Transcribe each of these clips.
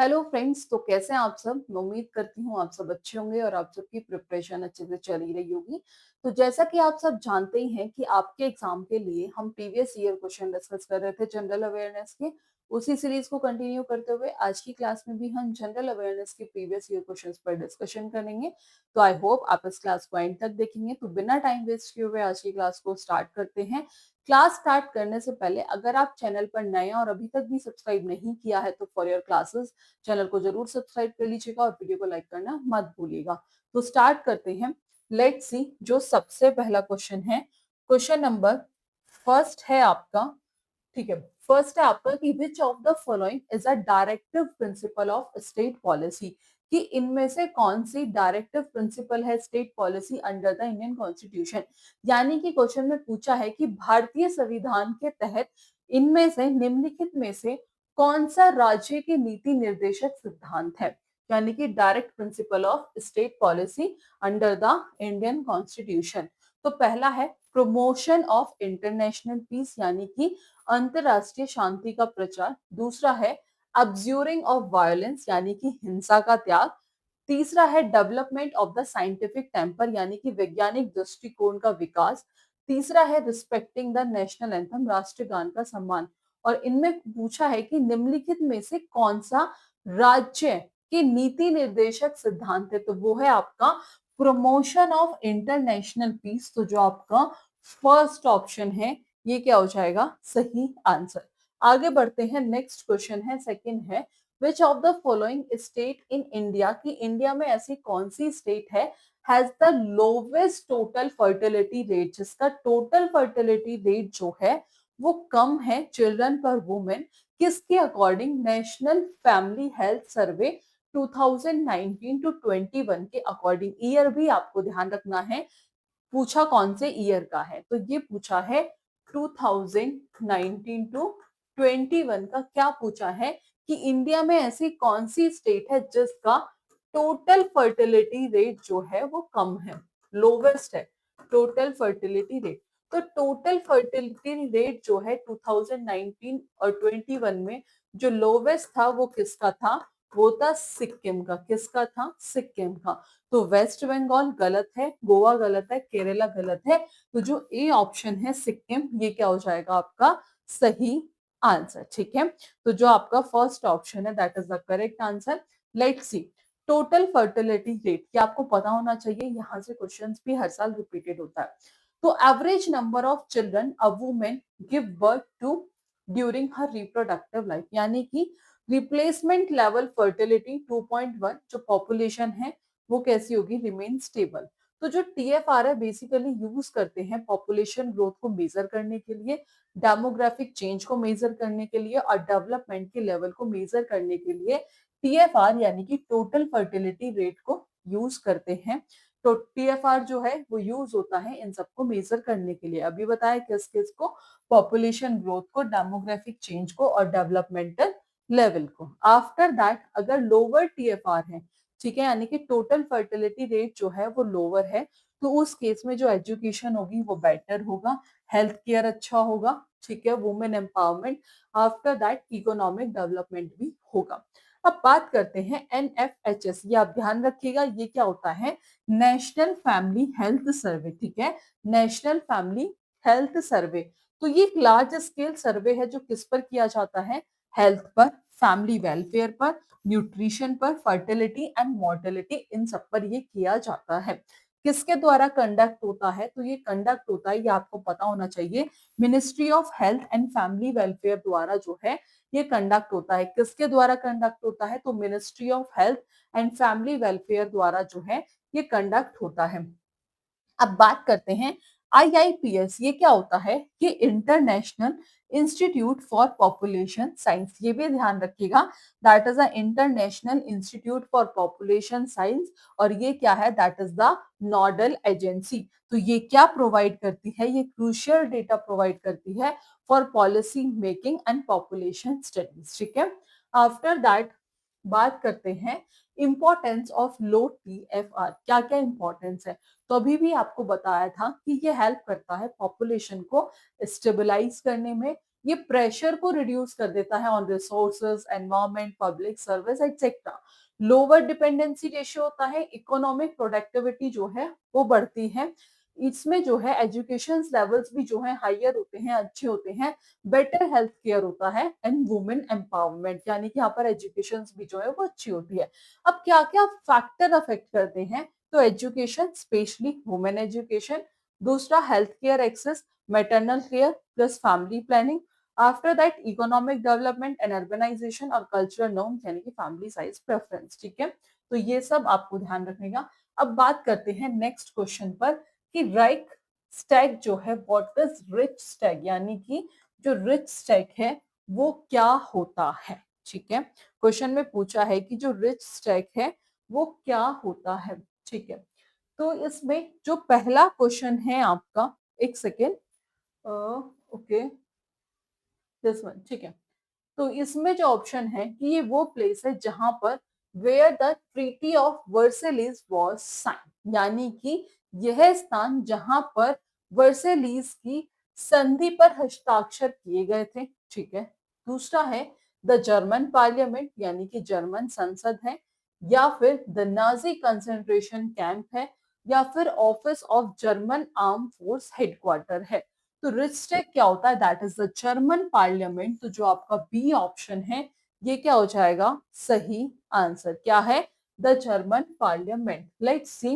Hello friends, तो कैसे हैं आप सब। मैं उम्मीद करती हूँ आप सब अच्छे होंगे और आप सबकी प्रिपरेशन अच्छे से चल ही रही होगी। तो जैसा कि आप सब जानते ही हैं कि आपके एग्जाम के लिए हम प्रीवियस ईयर क्वेश्चन डिस्कस कर रहे थे जनरल अवेयरनेस के। उसी सीरीज को कंटिन्यू करते हुए आज की क्लास में भी हम जनरल अवेयरनेस के प्रीवियस ईयर क्वेश्चंस पर डिस्कशन करेंगे। तो आई होप आप इस क्लास को एंड तक देखेंगे। तो बिना टाइम वेस्ट किए हुए आज की क्लास को स्टार्ट करते हैं। क्लास स्टार्ट करने से पहले अगर आप चैनल पर नए हैं और अभी तक भी सब्सक्राइब नहीं किया है तो फॉर योर क्लासेस चैनल को जरूर सब्सक्राइब कर लीजिएगा और वीडियो को लाइक करना मत भूलिएगा। तो स्टार्ट करते हैं। लेट्स सी जो सबसे पहला क्वेश्चन है, क्वेश्चन नंबर फर्स्ट है आपका। ठीक है, फर्स्ट है आपका कि which of the following is a directive principle of state policy, कि इनमें से कौन सी डायरेक्टिव प्रिंसिपल है state policy under the Indian constitution. यानी कि क्वेश्चन में पूछा है कि भारतीय संविधान के तहत इनमें से निम्नलिखित में से कौन सा राज्य की नीति निर्देशक सिद्धांत है, यानी कि direct principle of state policy under the Indian constitution. तो पहला है प्रमोशन ऑफ इंटरनेशनल पीस, यानी कि अंतरराष्ट्रीय शांति का प्रचार। दूसरा है अब्ज्यूरिंग ऑफ वायलेंस, यानी कि हिंसा का त्याग। तीसरा है development of the scientific temper, यानी कि वैज्ञानिक दृष्टिकोण का विकास। तीसरा है रिस्पेक्टिंग द नेशनल एंथम, राष्ट्रगान का सम्मान। और इनमें पूछा है कि निम्नलिखित में से कौन सा राज्य की नीति निर्देशक सिद्धांत है, तो वो है आपका प्रमोशन ऑफ इंटरनेशनल पीस। तो जो आपका फर्स्ट ऑप्शन है ये क्या हो जाएगा सही आंसर। आगे बढ़ते हैं, नेक्स्ट क्वेश्चन है, सेकंड है which of the following state in India, की इंडिया में ऐसी कौन सी स्टेट है has the lowest total fertility rate, जिसका टोटल फर्टिलिटी रेट जो है वो कम है चिल्ड्रन पर वुमेन। किसके according, national family health survey 2019 to 21 के अकॉर्डिंग। ईयर भी आपको ध्यान रखना है, पूछा कौन से ईयर का है, तो ये पूछा है 2019 टू 21 का। क्या पूछा है कि इंडिया में ऐसी कौन सी स्टेट है जिसका टोटल फर्टिलिटी रेट जो है वो कम है, लोवेस्ट है टोटल फर्टिलिटी रेट। तो टोटल फर्टिलिटी रेट जो है 2019 और 21 में जो लोवेस्ट था वो किसका था, वो था सिक्किम का। किसका था, सिक्किम का। तो वेस्ट बंगाल गलत है, गोवा गलत है, केरला गलत है। तो जो ए ऑप्शन है सिक्किम, ये क्या हो जाएगा आपका सही आंसर। ठीक है, तो जो आपका फर्स्ट ऑप्शन है that is the correct answer. Let's see total fertility rate, ये आपको पता होना चाहिए, यहाँ से क्वेश्चंस भी हर साल रिपीटेड होता है। तो average number of children a women give birth to during her reproductive life, यानी कि रिप्लेसमेंट लेवल फर्टिलिटी 2.1, जो पॉपुलेशन है वो कैसी होगी, रिमेन स्टेबल। तो जो टीएफआर है बेसिकली यूज करते हैं पॉपुलेशन ग्रोथ को मेजर करने के लिए, डेमोग्राफिक चेंज को मेजर करने के लिए और डेवलपमेंट के लेवल को मेजर करने के लिए टीएफआर यानी कि टोटल फर्टिलिटी रेट को यूज करते हैं। तो टीएफआर जो है वो यूज होता है इन सबको मेजर करने के लिए। अभी बताया किस किस को, पॉपुलेशन ग्रोथ को, डेमोग्राफिक चेंज को और डेवलपमेंटल लेवल को। आफ्टर दैट अगर लोअर टीएफआर है, ठीक है, यानी कि टोटल फर्टिलिटी रेट जो है वो लोअर है, तो उस केस में जो एजुकेशन होगी वो बेटर होगा, हेल्थ केयर अच्छा होगा, ठीक है, women empowerment, after that economic development भी होगा। अब बात करते हैं एनएफएचएस, ये आप ध्यान रखिएगा, ये क्या होता है, नेशनल फैमिली हेल्थ सर्वे। ठीक है, नेशनल फैमिली हेल्थ सर्वे। तो ये एक लार्ज स्केल सर्वे है जो किस पर किया जाता है, हेल्थ पर, फैमिली वेलफेयर पर, न्यूट्रिशन पर, फर्टिलिटी एंड मोर्टेलिटी, इन सब पर ये किया जाता है। किसके द्वारा कंडक्ट होता है, तो ये कंडक्ट होता है, ये आपको पता होना चाहिए, ministry of health and family welfare द्वारा जो है ये कंडक्ट होता है। किसके द्वारा कंडक्ट होता है, तो ministry of health and family welfare द्वारा जो है ये कंडक्ट होता है। अब बात करते हैं आईआईपीएस, ये क्या होता है, कि international institute for population science. ये भी ध्यान रखिएगा, that is a international institute for population science, और ये क्या है, that is the nodal agency. तो ये क्या प्रोवाइड करती है, ये क्रूशियल डेटा प्रोवाइड करती है for policy making and population studies. ठीक है, आफ्टर दैट बात करते हैं इंपॉर्टेंस ऑफ लो टीएफआर, क्या क्या इंपॉर्टेंस है। तो अभी भी आपको बताया था कि ये हेल्प करता है पॉपुलेशन को स्टेबलाइज करने में, ये प्रेशर को रिड्यूस कर देता है on resources, environment, public service etcetera. Lower dependency ratio होता है, इकोनॉमिक प्रोडक्टिविटी जो है वो बढ़ती है। इसमें जो है एजुकेशन लेवल्स भी जो है हायर होते हैं, अच्छे होते हैं, बेटर हेल्थ केयर होता है एंड वुमेन एम्पावरमेंट, यानी कि यहाँ पर एजुकेशन भी जो है वो अच्छी होती है। अब क्या क्या फैक्टर अफेक्ट करते हैं, तो एजुकेशन, स्पेशली वुमेन एजुकेशन, दूसरा health care access, maternal care plus family planning, after that economic development and urbanisation और कल्चरल नॉर्म्स यानी कि फैमिली साइज प्रेफरेंस। ठीक है, तो ये सब आपको ध्यान रखने का। अब बात करते हैं नेक्स्ट क्वेश्चन पर कि राइक स्टैक जो है, व्हाट इज रिच स्टैक, यानी कि जो रिच स्टैक है वो क्या होता है। ठीक है, क्वेश्चन में पूछा है कि जो रिच स्टैक है वो क्या होता है। ठीक है, तो इसमें जो पहला क्वेश्चन है आपका, एक सेकेंड, ओके दिस वन। ठीक है, तो इसमें जो ऑप्शन है कि ये वो प्लेस है जहां पर where the treaty of Versailles was sign, यानी कि यह स्थान जहां पर वर्सेलिस की संधि पर हस्ताक्षर किए गए थे। ठीक है, दूसरा है द जर्मन पार्लियामेंट, यानी कि जर्मन संसद है, या फिर द नाजी कंसेंट्रेशन कैंप है, या फिर office of German arm force headquarter है। तो रिचटेक क्या होता है, that is the German parliament. तो जो आपका बी ऑप्शन है ये क्या हो जाएगा, सही आंसर क्या है, the German parliament. Let's see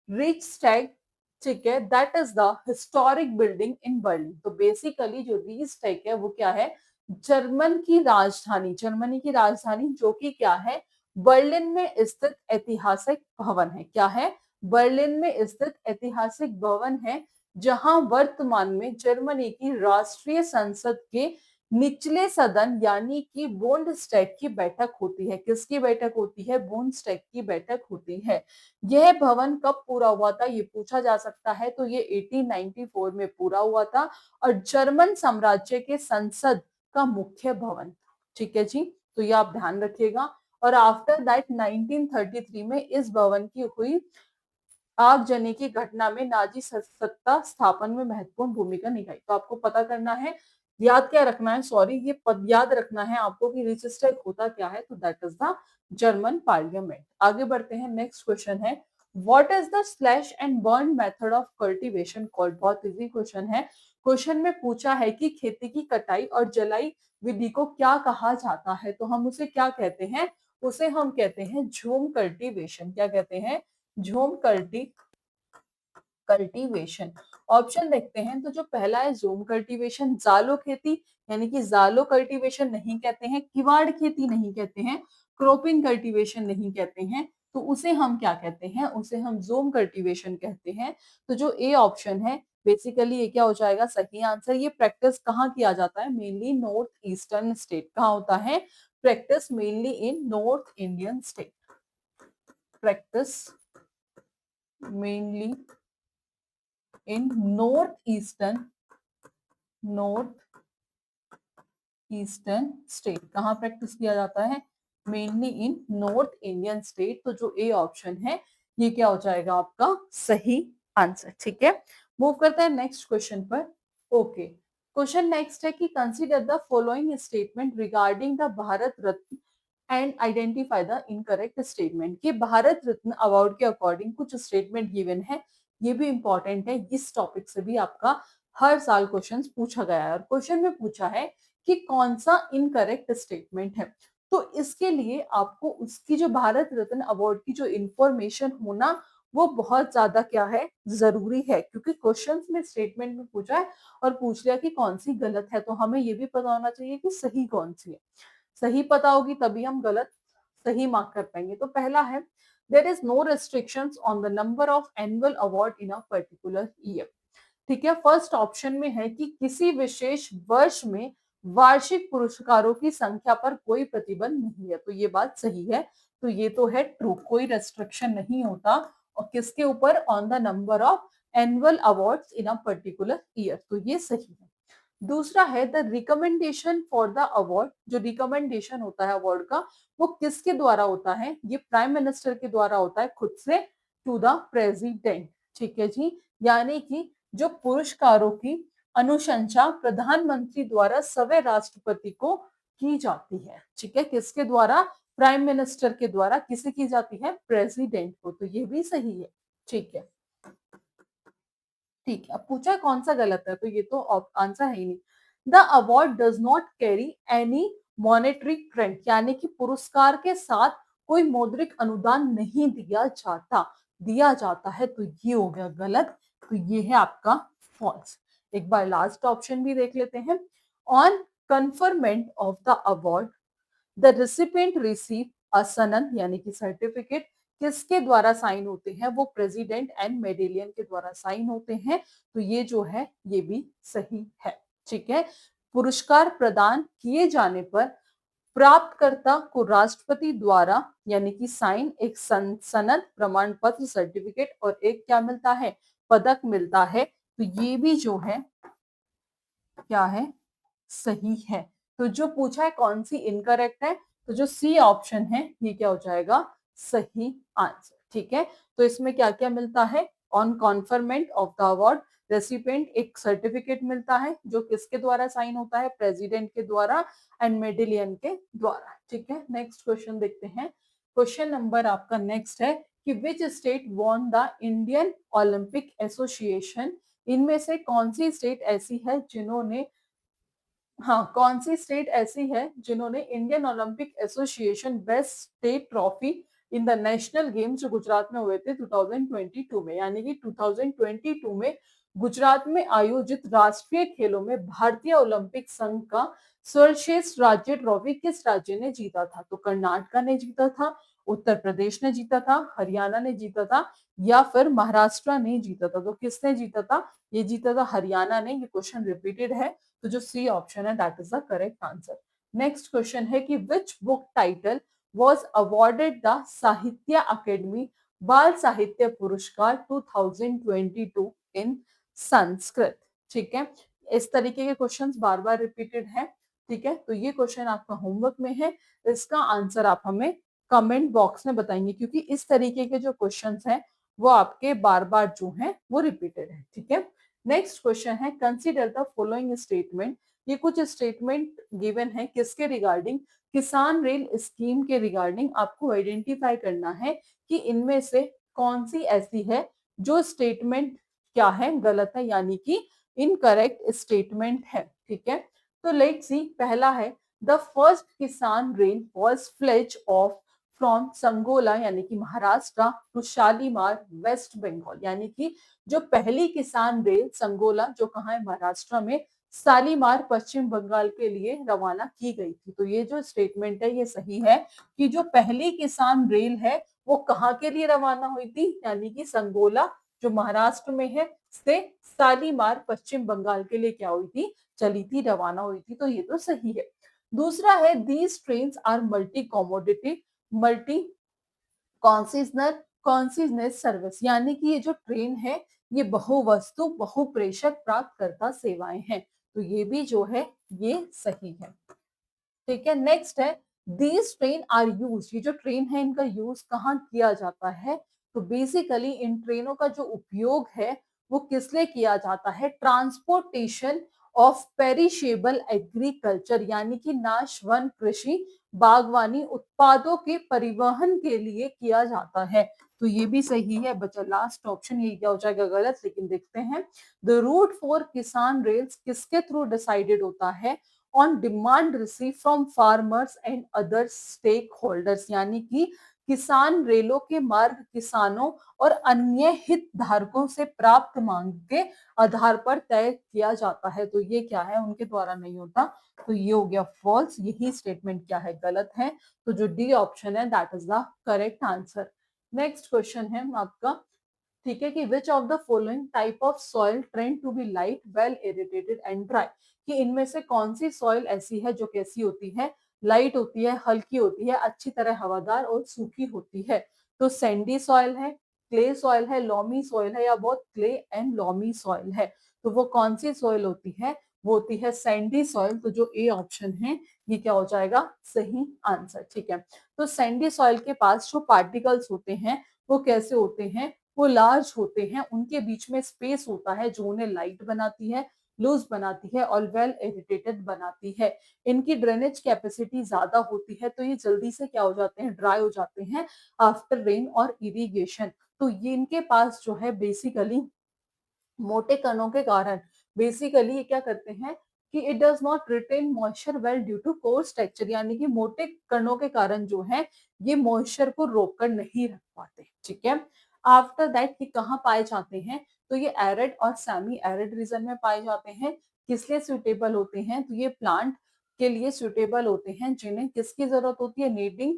Reichstag. ठीक है, that is the historic building in Berlin. तो बेसिकली जो रिचटेक है वो क्या है, जर्मन की राजधानी, जर्मनी की राजधानी जो कि क्या है, बर्लिन में स्थित ऐतिहासिक भवन है। क्या है, बर्लिन में स्थित ऐतिहासिक भवन है, जहां वर्तमान में जर्मनी की राष्ट्रीय संसद के निचले सदन यानी कि बुंडस्टैग की बैठक होती है। किसकी बैठक होती है, बुंडस्टैग की बैठक होती है। यह भवन कब पूरा हुआ था ये पूछा जा सकता है, तो ये 1894 में पूरा हुआ था और जर्मन साम्राज्य के संसद का मुख्य भवन था। ठीक है जी, तो ये आप ध्यान रखिएगा। और आफ्टर दैट 1933 में इस भवन की हुई आगजनी की घटना में नाजी सत्ता स्थापन में महत्वपूर्ण भूमिका निभाई। तो आपको पता करना है, याद क्या रखना है, सॉरी ये पद याद रखना है आपको कि रिजिस्टर होता क्या है, तो that is the German parliament. आगे बढ़ते हैं, नेक्स्ट क्वेश्चन है what is the slash and burn method of cultivation called. बहुत इजी क्वेश्चन है। क्वेश्चन में पूछा है कि खेती की कटाई और जलाई विधि को क्या कहा जाता है, तो हम उसे क्या कहते हैं, उसे हम कहते हैं झूम कल्टीवेशन। क्या कहते हैं, झूम कल्टीवेशन। ऑप्शन देखते हैं, तो जो पहला है जूम कल्टीवेशन, जालो खेती, यानी कि जालो कल्टीवेशन नहीं कहते हैं, किवाड़ खेती नहीं कहते हैं, क्रॉपिंग कल्टीवेशन नहीं कहते हैं, तो उसे हम क्या कहते हैं, उसे हम जूम कल्टीवेशन कहते हैं। तो जो ए ऑप्शन है बेसिकली ये क्या हो जाएगा, सही आंसर। ये प्रैक्टिस कहाँ किया जाता है, मेनली नॉर्थ ईस्टर्न स्टेट। कहाँ होता है प्रैक्टिस, मेनली इन north Indian state. Practice mainly इन नॉर्थ ईस्टर्न स्टेट। कहाँ प्रैक्टिस किया जाता है, मेनली इन नॉर्थ इंडियन स्टेट। तो जो ए ऑप्शन है ये क्या हो जाएगा आपका सही आंसर। ठीक है, मूव करते हैं नेक्स्ट क्वेश्चन पर। ओके, क्वेश्चन नेक्स्ट है कि consider the following statement regarding the Bharat Ratna and identify the incorrect statement. कि भारत रत्न अवार्ड के अकॉर्डिंग कुछ स्टेटमेंट गिवन है, ये भी इंपॉर्टेंट है, इस टॉपिक से भी आपका हर साल क्वेश्चंस पूछा गया है। और क्वेश्चन में पूछा है कि कौन सा इनकरेक्ट स्टेटमेंट है, तो इसके लिए आपको उसकी जो भारत रत्न अवार्ड की जो इंफॉर्मेशन होना वो बहुत ज्यादा क्या है, जरूरी है। क्योंकि क्वेश्चंस में स्टेटमेंट में पूछा है और पूछ लिया कि कौन सी गलत है, तो हमें ये भी पता होना चाहिए कि सही कौन सी है। सही पता होगी तभी हम गलत सही मार्क कर पाएंगे। तो पहला है there is no restrictions on the number of annual award in a particular year. ठीक है, फर्स्ट ऑप्शन में है कि किसी विशेष वर्ष में वार्षिक पुरस्कारों की संख्या पर कोई प्रतिबंध नहीं है, तो ये बात सही है। तो ये तो है ट्रू, कोई रेस्ट्रिक्शन नहीं होता और किसके ऊपर, on the number of annual awards in a particular year, तो ये सही है। दूसरा है the recommendation for the award. जो रिकमेंडेशन होता है अवार्ड का वो किसके द्वारा होता है, ये प्राइम मिनिस्टर के द्वारा होता है खुद से, टू द प्रेसिडेंट। ठीक है जी, यानी कि जो पुरस्कारों की अनुशंसा प्रधानमंत्री द्वारा सवै राष्ट्रपति को की जाती है। ठीक है, किसके द्वारा? प्राइम मिनिस्टर के द्वारा। किसे की जाती है? प्रेसिडेंट को। तो ये भी सही है। ठीक है, ठीक है। अब पूछा कौन सा गलत है, तो ये तो आंसर है ही नहीं। The award does not carry any monetary credit, यानी कि पुरस्कार के साथ कोई मौद्रिक अनुदान नहीं दिया जाता है, तो ये हो गया गलत। तो ये है आपका फॉल्स। एक बार लास्ट ऑप्शन भी देख लेते हैं। On conferment of the award the recipient receive a सनन, यानी कि सर्टिफिकेट, किसके द्वारा साइन होते हैं? वो प्रेसिडेंट एंड मेडेलियन के द्वारा साइन होते हैं। तो ये जो है ये भी सही है। ठीक है, पुरस्कार प्रदान किए जाने पर प्राप्तकर्ता को राष्ट्रपति द्वारा यानी कि साइन एक सनद, प्रमाण पत्र, सर्टिफिकेट और एक क्या मिलता है? पदक मिलता है। तो ये भी जो है क्या है? सही है। तो जो पूछा है कौन सी इनकरेक्ट है, तो जो सी ऑप्शन है ये क्या हो जाएगा? सही आंसर। ठीक है, तो इसमें क्या क्या मिलता है? On conferment of the award recipient एक सर्टिफिकेट मिलता है, जो किसके द्वारा साइन होता है? प्रेसिडेंट के द्वारा एंड मेडेलियन के द्वारा। ठीक है, नेक्स्ट क्वेश्चन देखते हैं। क्वेश्चन नंबर आपका नेक्स्ट है कि which state won the Indian Olympic association, इनमें से कौन सी स्टेट ऐसी है जिन्होंने कौन सी स्टेट ऐसी है जिन्होंने Indian Olympic association best state trophy in the national games जो गुजरात में हुए थे 2022 में, यानी कि 2022 में गुजरात में आयोजित राष्ट्रीय खेलों में भारतीय ओलंपिक संघ का सर्वश्रेष्ठ राज्य ट्रॉफी किस राज्य ने जीता था? तो कर्नाटका ने जीता था, उत्तर प्रदेश ने जीता था, हरियाणा ने जीता था या फिर महाराष्ट्र ने जीता था। तो किसने जीता था? ये जीता था हरियाणा ने। ये क्वेश्चन रिपीटेड है, तो जो सी ऑप्शन है that is the correct answer. Next question है कि which book title was awarded the साहित्य अकेडमी बाल साहित्य पुरस्कार 2022 इन संस्कृत। ठीक है, इस तरीके के क्वेश्चंस बार बार रिपीटेड है। ठीक है, तो ये क्वेश्चन आपका होमवर्क में है, इसका आंसर आप हमें कमेंट बॉक्स में बताएंगे, क्योंकि इस तरीके के जो क्वेश्चंस हैं वो आपके बार बार जो हैं वो रिपीटेड है। ठीक है, नेक्स्ट क्वेश्चन है कंसीडर द फॉलोइंग स्टेटमेंट। ये कुछ स्टेटमेंट गिवन है किसके रिगार्डिंग? किसान रेल स्कीम के रिगार्डिंग। आपको आइडेंटिफाई करना है कि इनमें से कौन सी ऐसी है जो स्टेटमेंट क्या है? गलत है, यानी कि इनकरेक्ट स्टेटमेंट है। ठीक है, तो लेट्स सी। पहला है the first Kisan rail was flagged off from Sangola, यानी कि महाराष्ट्र, टू शालीमार वेस्ट बंगाल, यानी कि जो पहली किसान रेल संगोला जो कहाँ है? महाराष्ट्र में, शालीमार पश्चिम बंगाल के लिए रवाना की गई थी। तो ये जो स्टेटमेंट है ये सही है कि जो पहली किसान रेल है वो कहाँ के लिए रवाना हुई थी? यानी कि संगोला जो महाराष्ट्र में है से शालीमार पश्चिम बंगाल के लिए क्या हुई थी? चली थी, रवाना हुई थी। तो ये तो सही है। दूसरा है these trains are multi commodity multi consignees service, यानी कि ये जो ट्रेन है ये बहुवस्तु बहुप्रेषक प्राप्त करता सेवाएं हैं। तो ये भी जो है ये सही है। ठीक है, नेक्स्ट है दीज ट्रेन आर यूज, ये जो ट्रेन है इनका यूज कहाँ किया जाता है? तो बेसिकली इन ट्रेनों का जो उपयोग है वो किस लिए किया जाता है? ट्रांसपोर्टेशन ऑफ पेरिशेबल एग्रीकल्चर, यानी कि नाशवन कृषि बागवानी उत्पादों के परिवहन के लिए किया जाता है। तो ये भी सही है बच्चा। लास्ट ऑप्शन ये क्या हो जाएगा? गलत, लेकिन देखते हैं। The route for Kisan rails किसके थ्रू डिसाइडेड होता है? On demand receive from farmers and other stakeholders, यानी कि किसान रेलों के मार्ग किसानों और अन्य हितधारकों से प्राप्त मांग के आधार पर तय किया जाता है। तो ये क्या है? उनके द्वारा नहीं होता। तो ये हो गया फॉल्स। यही स्टेटमेंट क्या है? गलत है। तो जो डी ऑप्शन है that is the correct answer. Next question है आपका, ठीक है, कि which of the following type of soil tend to be light well irrigated and dry, कि इनमें से कौन सी सॉइल ऐसी है जो कैसी होती है? लाइट होती है, हल्की होती है, अच्छी तरह हवादार और सूखी होती है। तो सैंडी सॉइल है, क्ले सॉइल है, लॉमी सॉइल है, या बहुत क्ले एंड लॉमी सॉइल है। तो वो कौन सी सॉइल होती है? वो होती है सैंडी सॉइल। तो जो ए ऑप्शन है ये क्या हो जाएगा? सही आंसर। ठीक है, तो सैंडी सॉइल के पास जो पार्टिकल्स होते हैं वो कैसे होते हैं? वो लार्ज होते हैं, उनके बीच में स्पेस होता है जो उन्हें लाइट बनाती है। लूज बनाती है और वेल इरिटेटेड बनाती है। इनकी ड्रेनेज कैपेसिटी ज्यादा होती है, तो ये जल्दी से क्या हो जाते हैं, ड्राई हो जाते हैं आफ्टर रेन और इरिगेशन। तो ये इनके पास जो है बेसिकली मोटे कणों के कारण बेसिकली ये क्या करते हैं कि it does not retain moisture well due to coarse structure, यानी कि मोटे कणों के कारण जो है ये मॉइस्चर को रोक कर नहीं रख पाते। ठीक है, आफ्टर दैट ये कहाँ पाए जाते हैं, तो ये एरिड और सेमी एरिड रीजन में पाए जाते हैं। किस लिए सुटेबल होते हैं, तो ये प्लांट के लिए सुटेबल होते हैं जिन्हें किसकी जरूरत होती है, नीडिंग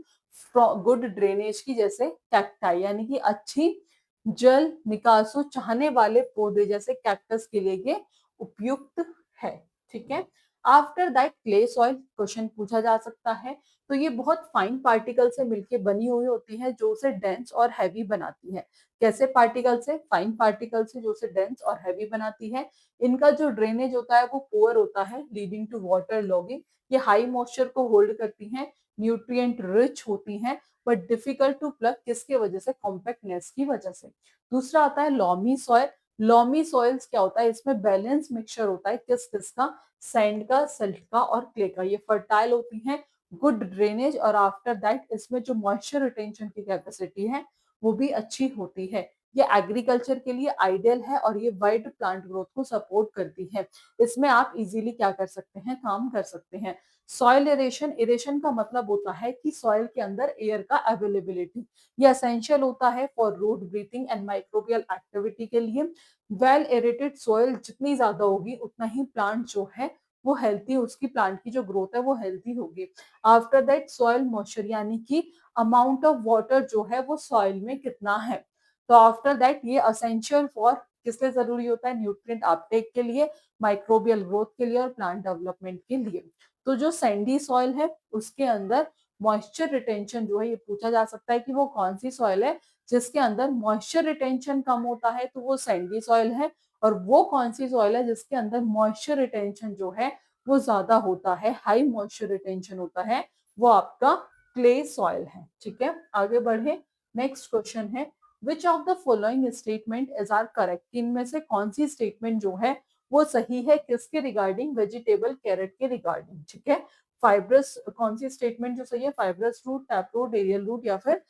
गुड ड्रेनेज की, जैसे कैक्टाई यानी कि अच्छी जल निकासो चाहने वाले पौधे जैसे कैक्टस के लिए ये उपयुक्त है। ठीक है, after that clay soil question पूछा जा सकता है। तो ये बहुत फाइन पार्टिकल से मिलके बनी हुई होती है जो उसे डेंस और हैवी बनाती है। कैसे पार्टिकल से, फाइन पार्टिकल से जो उसे डेंस और हैवी बनाती है। इनका जो ड्रेनेज होता है वो पुअर होता है, लीडिंग टू वाटर लॉगिंग। ये हाई मॉइस्चर को होल्ड करती हैं, न्यूट्रिएंट रिच होती हैं, बट डिफिकल्ट टू प्लग, किसके वजह से, कॉम्पैक्टनेस की वजह से। दूसरा आता है लॉमी सॉइल। लॉमी सॉइल्स क्या होता है, इसमें बैलेंस मिक्सचर होता है, किस किस का, सैंड का, सिल्ट का और क्ले का। ये फर्टाइल होती हैं, गुड ड्रेनेज, और आफ्टर दैट इसमें जो मॉइस्चर रिटेंशन की कैपेसिटी है वो भी अच्छी होती है। ये एग्रीकल्चर के लिए आइडियल है और ये वाइड प्लांट ग्रोथ को सपोर्ट करती है। इसमें आप इजीली क्या कर सकते हैं, काम कर सकते हैं। सॉइल एरेशन, एरेशन का मतलब होता है कि सॉइल के अंदर एयर का अवेलेबिलिटी, ये एसेंशियल होता है for root breathing and microbial activity के लिए। वेल एरेटेड सॉइल जितनी ज्यादा होगी उतना ही प्लांट जो है वो हेल्थी, उसकी प्लांट की जो ग्रोथ है वो हेल्थी होगी। आफ्टर दैट सॉइल मॉइस्चर, यानी कि अमाउंट ऑफ वाटर जो है वो सॉइल में कितना है। तो आफ्टर दैट ये असेंशियल फॉर, किस लिए जरूरी होता है, न्यूट्रिएंट अपटेक के लिए, माइक्रोबियल ग्रोथ के लिए और प्लांट डेवलपमेंट के लिए। तो जो सैंडी सॉइल है उसके अंदर मॉइस्चर रिटेंशन जो है, ये पूछा जा सकता है कि वो कौन सी सॉइल है जिसके अंदर मॉइस्चर रिटेंशन कम होता है, तो वो सैंडी सॉइल है। और वो कौन सी सॉइल है जिसके अंदर मॉइस्चर रिटेंशन जो है वो ज्यादा होता है, हाई मॉइस्चर रिटेंशन होता है, वो आपका क्ले सॉइल है। ठीक है, आगे बढ़े। नेक्स्ट क्वेश्चन है, which of the following statement is are correct. इनमें से कौन सी स्टेटमेंट जो है वो सही है, किसके रिगार्डिंग, वेजिटेबल कैरेट के रिगार्डिंग। ठीक है, फाइब्रस, कौन सी स्टेटमेंट जो सही है, fibrous root, tap root, aerial root, या फिर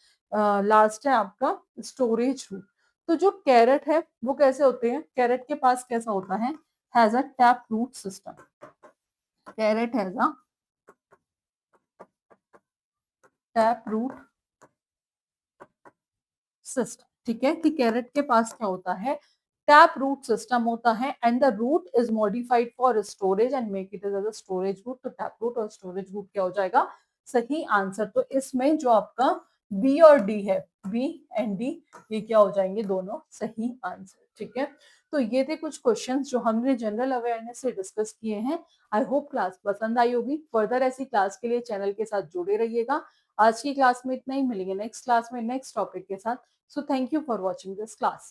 लास्ट है आपका स्टोरेज रूट। तो जो कैरेट है वो कैसे होते हैं, कैरेट के पास कैसा होता है, has a tap root system. Carrot has a tap root system. ठीक है, कि कैरेट के पास क्या होता है, टैप रूट सिस्टम होता है, and the root is modified for storage and make it as a storage root. तो टैप रूट और स्टोरेज रूट क्या हो जाएगा, सही आंसर। तो इसमें जो आपका बी और डी है, बी एंड डी, ये क्या हो जाएंगे, दोनों सही आंसर। ठीक है, तो ये थे कुछ क्वेश्चंस जो हमने जनरल अवेयरनेस से डिस्कस किए हैं। आई होप क्लास पसंद आई होगी। फर्दर ऐसी क्लास के लिए चैनल के साथ जुड़े रहिएगा। आज की क्लास में इतना ही, मिलेंगे नेक्स्ट क्लास में नेक्स्ट टॉपिक के साथ। So thank you for watching this class.